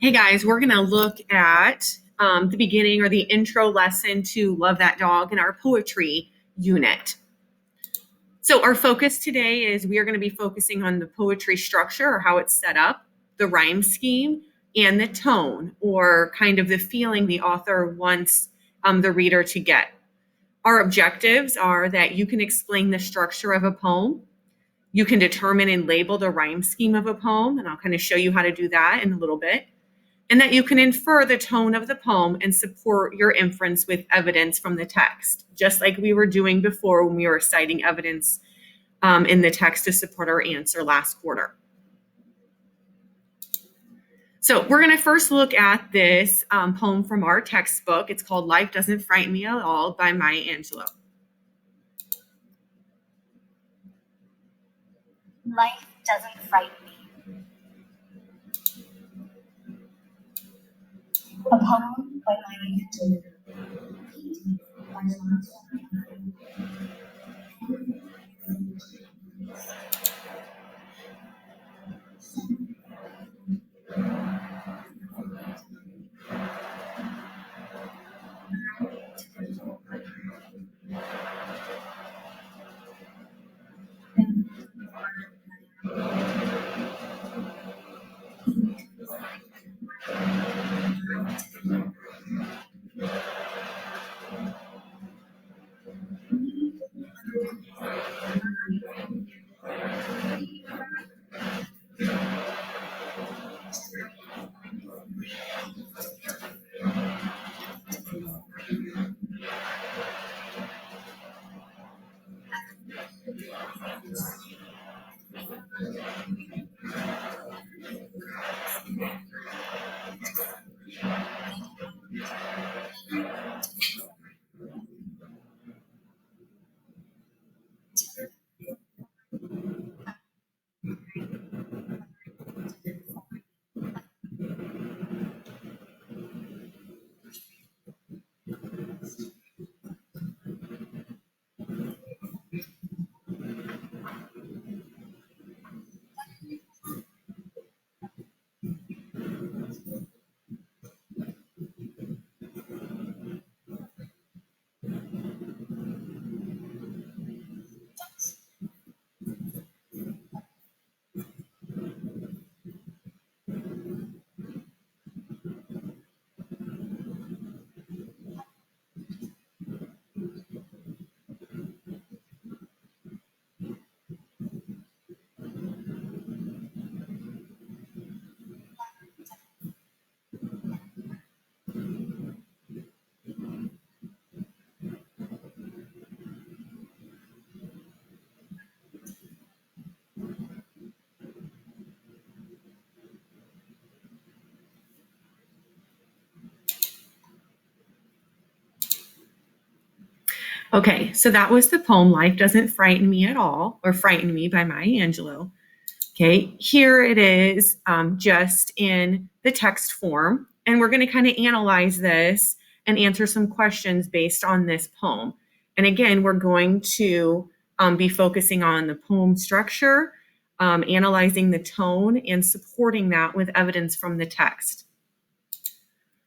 Hey guys, we're going to look at the beginning or the intro lesson to Love That Dog in our poetry unit. So our focus today is we are going to be focusing on the poetry structure or how it's set up, the rhyme scheme, and the tone or kind of the feeling the author wants the reader to get. Our objectives are that you can explain the structure of a poem. You can determine and label the rhyme scheme of a poem, and I'll kind of show you how to do that in a little bit. And that you can infer the tone of the poem and support your inference with evidence from the text, just like we were doing before when we were citing evidence in the text to support our answer last quarter. So we're going to first look at this poem from our textbook. It's called Life Doesn't Frighten Me at All by Maya Angelou. Life doesn't frighten me. A poem by Maya Angelou. Okay, so that was the poem Life Doesn't Frighten Me at All, or Frighten Me by Maya Angelou. Okay, here it is just in the text form, and we're going to kind of analyze this and answer some questions based on this poem. And again, we're going to be focusing on the poem structure, analyzing the tone, and supporting that with evidence from the text.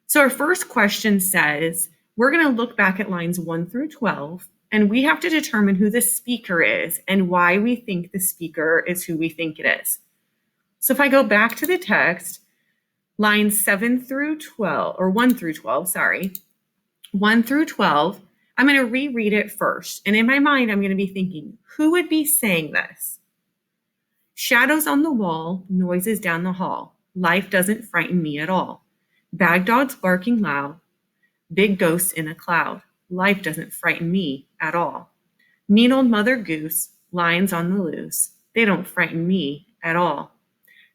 So our first question says, we're going to look back at lines 1 through 12, and we have to determine who the speaker is and why we think the speaker is who we think it is. So if I go back to the text, lines 7 through 12, or 1 through 12, sorry, 1 through 12, I'm going to reread it first. And in my mind, I'm going to be thinking, who would be saying this? Shadows on the wall, noises down the hall. Life doesn't frighten me at all. Bag dogs barking loud. Big ghosts in a cloud. Life doesn't frighten me at all. Mean old mother goose, lions on the loose. They don't frighten me at all.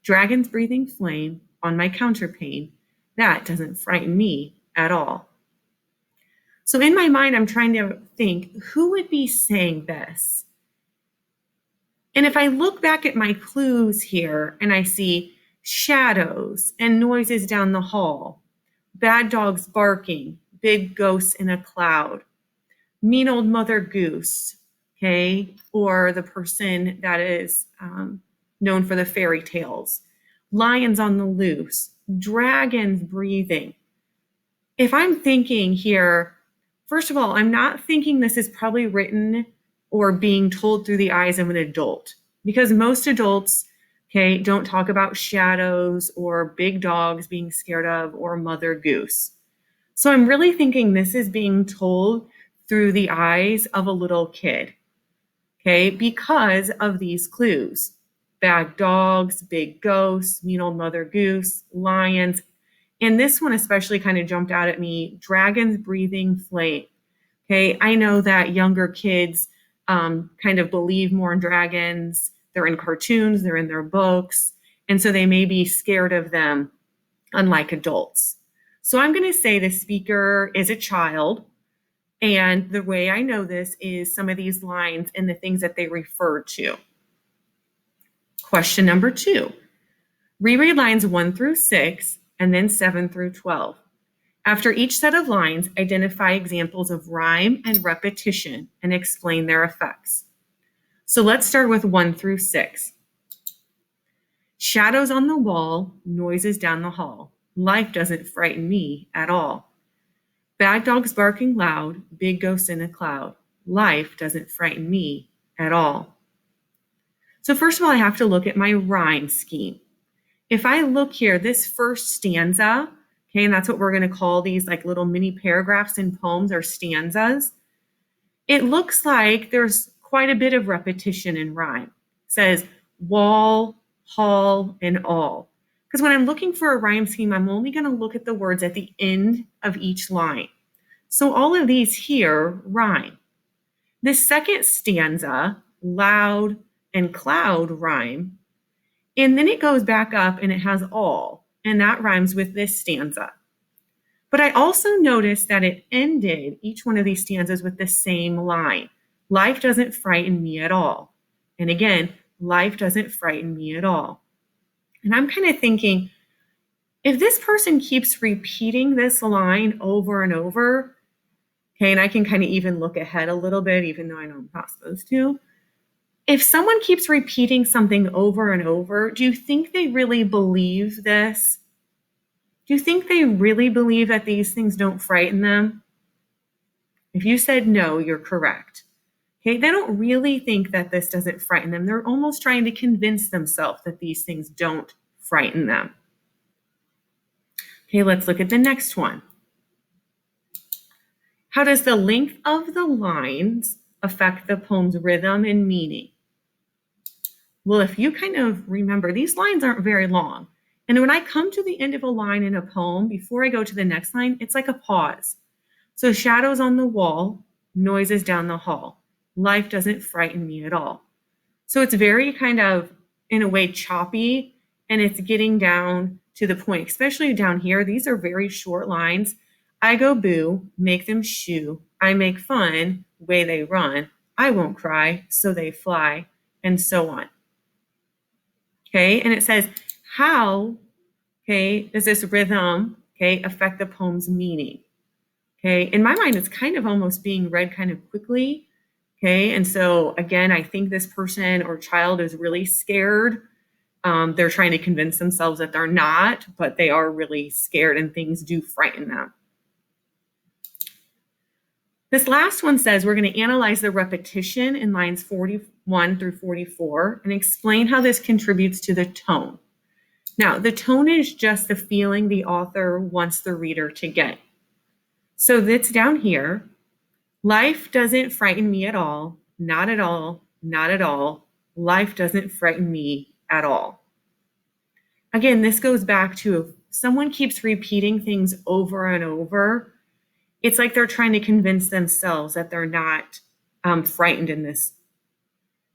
Dragons breathing flame on my counterpane. That doesn't frighten me at all. So in my mind, I'm trying to think, who would be saying this? And if I look back at my clues here and I see shadows and noises down the hall, bad dogs barking, big ghosts in a cloud, mean old mother goose, okay, or the person that is known for the fairy tales, lions on the loose, dragons breathing. If I'm thinking here, first of all, I'm not thinking this is probably written or being told through the eyes of an adult, because most adults, okay, don't talk about shadows or big dogs being scared of or Mother Goose. So I'm really thinking this is being told through the eyes of a little kid, okay, because of these clues. Bad dogs, big ghosts, mean old Mother Goose, lions. And this one especially kind of jumped out at me, dragons breathing flame. Okay, I know that younger kids kind of believe more in dragons. They're in cartoons, they're in their books, and so they may be scared of them, unlike adults. So I'm going to say the speaker is a child. And the way I know this is some of these lines and the things that they refer to. Question number 2. Reread lines 1 through 6 and then 7 through 12. After each set of lines, identify examples of rhyme and repetition and explain their effects. So let's start with 1 through 6. Shadows on the wall, noises down the hall. Life doesn't frighten me at all. Bad dogs barking loud, big ghosts in a cloud. Life doesn't frighten me at all. So first of all, I have to look at my rhyme scheme. If I look here, this first stanza, okay, and that's what we're going to call these like little mini paragraphs in poems or stanzas. It looks like there's quite a bit of repetition in rhyme. It says wall, hall, and all. Because when I'm looking for a rhyme scheme, I'm only going to look at the words at the end of each line. So all of these here rhyme. This second stanza, loud and cloud, rhyme. And then it goes back up and it has all, and that rhymes with this stanza. But I also noticed that it ended each one of these stanzas with the same line. Life doesn't frighten me at all. And again, life doesn't frighten me at all. And I'm kind of thinking, if this person keeps repeating this line over and over, okay, and I can kind of even look ahead a little bit, even though I know I'm not supposed to. If someone keeps repeating something over and over, do you think they really believe this? Do you think they really believe that these things don't frighten them? If you said no, you're correct. Okay, they don't really think that this doesn't frighten them. They're almost trying to convince themselves that these things don't frighten them. Okay, let's look at the next one. How does the length of the lines affect the poem's rhythm and meaning? Well, if you kind of remember, these lines aren't very long. And when I come to the end of a line in a poem, before I go to the next line, it's like a pause. So shadows on the wall, noises down the hall. Life doesn't frighten me at all. So it's very kind of, in a way, choppy, and it's getting down to the point, especially down here. These are very short lines. I go boo, make them shoo. I make fun, way they run. I won't cry, so they fly, and so on. Okay, and it says, how, okay, does this rhythm, okay, affect the poem's meaning? Okay, in my mind, it's kind of almost being read kind of quickly. Okay, and so again, I think this person or child is really scared. They're trying to convince themselves that they're not, but they are really scared and things do frighten them. This last one says we're going to analyze the repetition in lines 41 through 44 and explain how this contributes to the tone. Now, the tone is just the feeling the author wants the reader to get. So that's down here. Life doesn't frighten me at all, not at all, not at all. Life doesn't frighten me at all. Again, this goes back to if someone keeps repeating things over and over, it's like they're trying to convince themselves that they're not frightened in this.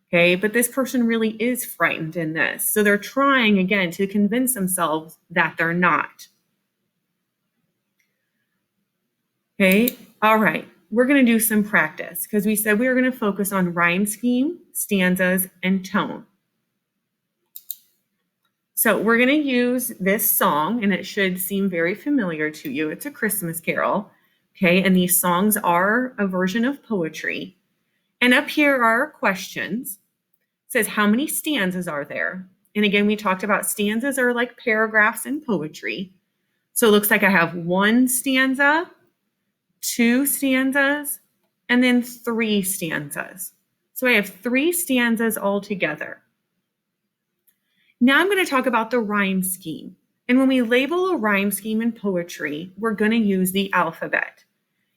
Okay, but this person really is frightened in this. So they're trying again to convince themselves that they're not. Okay, all right. We're going to do some practice because we said we were going to focus on rhyme scheme, stanzas, and tone. So we're going to use this song, and it should seem very familiar to you. It's a Christmas carol, okay? And these songs are a version of poetry. And up here are our questions. It says, how many stanzas are there? And again, we talked about stanzas are like paragraphs in poetry. So it looks like I have 1 stanza, 2 stanzas, and then 3 stanzas. So I have 3 stanzas altogether. Now I'm going to talk about the rhyme scheme. And when we label a rhyme scheme in poetry, we're going to use the alphabet.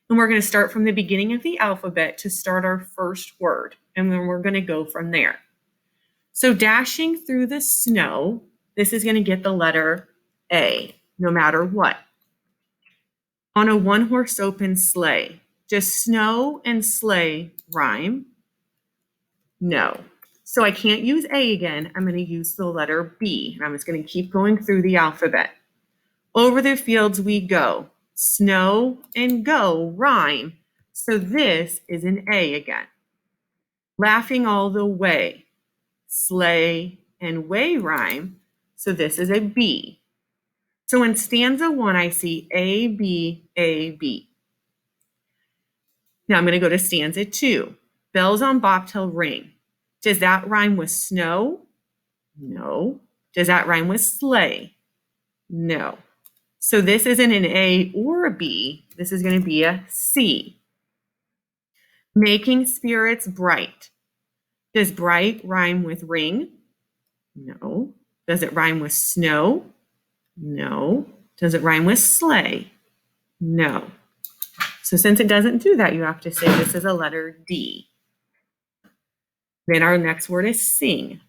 And we're going to start from the beginning of the alphabet to start our first word. And then we're going to go from there. So dashing through the snow, this is going to get the letter A, no matter what. On a 1-horse open sleigh, does snow and sleigh rhyme? No. So I can't use A again. I'm going to use the letter B. And I'm just going to keep going through the alphabet. Over the fields we go. Snow and go rhyme. So this is an A again. Laughing all the way. Sleigh and way rhyme. So this is a B. So in stanza 1, I see A, B, A, B. Now I'm going to go to stanza 2. Bells on bobtail ring. Does that rhyme with snow? No. Does that rhyme with sleigh? No. So this isn't an A or a B. This is going to be a C. Making spirits bright. Does bright rhyme with ring? No. Does it rhyme with snow? No. Does it rhyme with sleigh? No. So since it doesn't do that, you have to say this is a letter D. Then our next word is sing.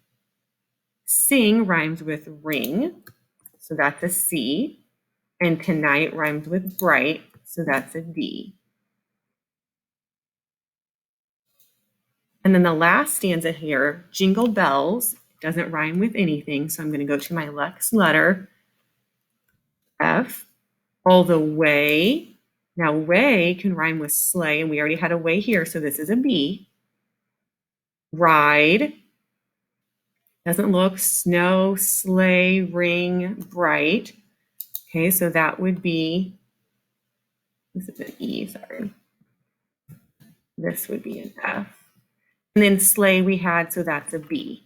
Sing rhymes with ring, so that's a C. And tonight rhymes with bright, so that's a D. And then the last stanza here, jingle bells, doesn't rhyme with anything, so I'm going to go to my next letter, F. All the way. Now, way can rhyme with sleigh, and we already had a way here, so this is a B. Ride. Doesn't look snow, sleigh, ring, bright. Okay, so that would be, this is an E, sorry. This would be an F. And then sleigh we had, so that's a B.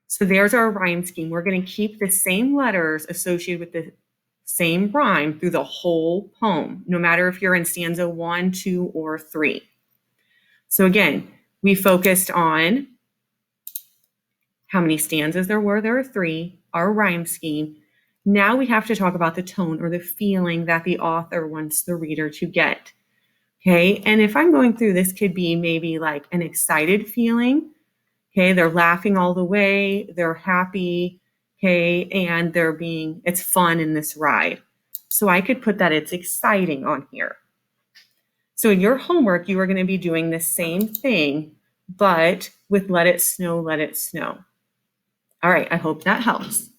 So there's our rhyme scheme. We're going to keep the same letters associated with the same rhyme through the whole poem, no matter if you're in stanza 1, 2, or 3. So again, we focused on how many stanzas there were. There are 3, our rhyme scheme. Now we have to talk about the tone or the feeling that the author wants the reader to get. Okay, and if I'm going through, this could be maybe like an excited feeling. Okay, they're laughing all the way, they're happy, okay, and it's fun in this ride. So I could put that it's exciting on here. So in your homework, you are going to be doing the same thing, but with let it snow, let it snow. All right, I hope that helps.